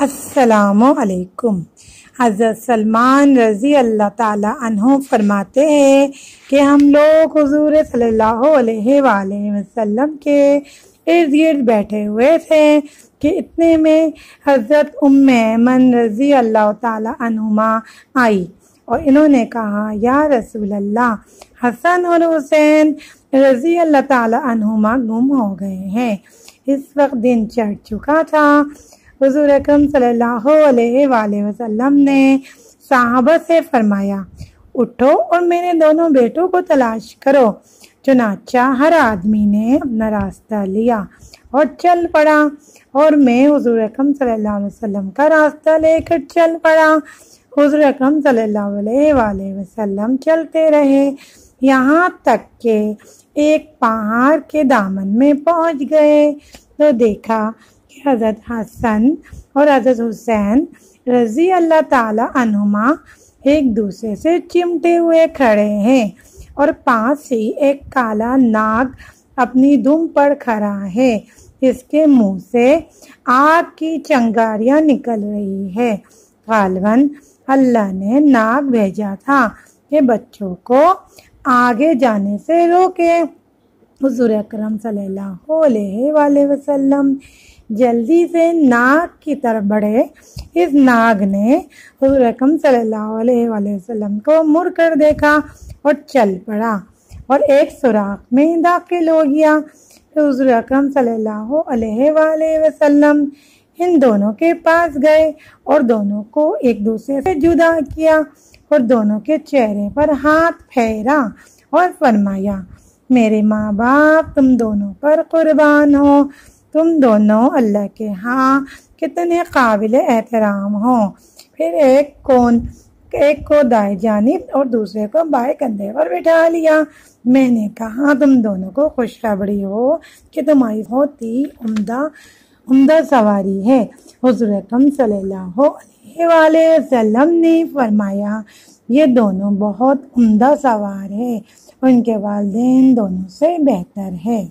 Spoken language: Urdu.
السلام علیکم۔ حضرت سلمان رضی اللہ تعالیٰ عنہ فرماتے ہیں کہ ہم لوگ حضور صلی اللہ علیہ وآلہ وسلم کے ارد گرد بیٹھے ہوئے تھے کہ اتنے میں حضرت ام ایمن رضی اللہ تعالیٰ عنہما آئی اور انہوں نے کہا، یا رسول اللہ، حسن اور حسین رضی اللہ تعالیٰ عنہما گم ہو گئے ہیں۔ اس وقت دن چڑھ چکا تھا۔ حضور اکرم صلی اللہ علیہ وآلہ وسلم نے صحابہ سے فرمایا، اٹھو اور میرے دونوں بیٹوں کو تلاش کرو۔ چنانچہ ہر آدمی نے اپنا راستہ لیا اور چل پڑا، اور میں حضور اکرم صلی اللہ علیہ وسلم کا راستہ لے کر چل پڑا۔ حضور اکرم صلی اللہ علیہ وآلہ وسلم چلتے رہے یہاں تک کہ ایک پہاڑ کے دامن میں پہنچ گئے تو دیکھا کہ حضرت حسن اور حضرت حسین رضی اللہ تعالی عنہما ایک دوسرے سے چمٹے ہوئے کھڑے ہیں، اور پاس ہی ایک کالا ناگ اپنی دم پر کھڑا ہے، اس کے منہ سے آگ کی چنگاریاں نکل رہی ہے۔ غالباً اللہ نے ناگ بھیجا تھا کہ بچوں کو آگے جانے سے روکے۔ حضور اکرم صلی اللہ علیہ وآلہ وسلم جلدی سے ناگ کی طرف بڑھے۔ اس ناگ نے حضور اکرم صلی اللہ علیہ وآلہ وسلم کو مڑ کر دیکھا اور چل پڑا اور ایک سوراخ میں داخل ہو گیا۔ حضور اکرم صلی اللہ علیہ وآلہ وسلم ان دونوں کے پاس گئے اور دونوں کو ایک دوسرے سے جدا کیا اور دونوں کے چہرے پر ہاتھ پھیرا اور فرمایا، میرے ماں باپ تم دونوں پر قربان ہو، تم دونوں اللہ کے ہاں کتنے قابل احترام ہو۔ پھر ایک کو دائیں جانب اور دوسرے کو بائیں کندھے پر بٹھا لیا۔ میں نے کہا، تم دونوں کو خوشخبری ہو کہ تمہاری بہت ہی عمدہ سواری ہے۔ حضور اکرم صلی اللہ علیہ وآلہ وسلم نے فرمایا، یہ دونوں بہت عمدہ سوار ہیں، ان کے والدین دونوں سے بہتر ہے۔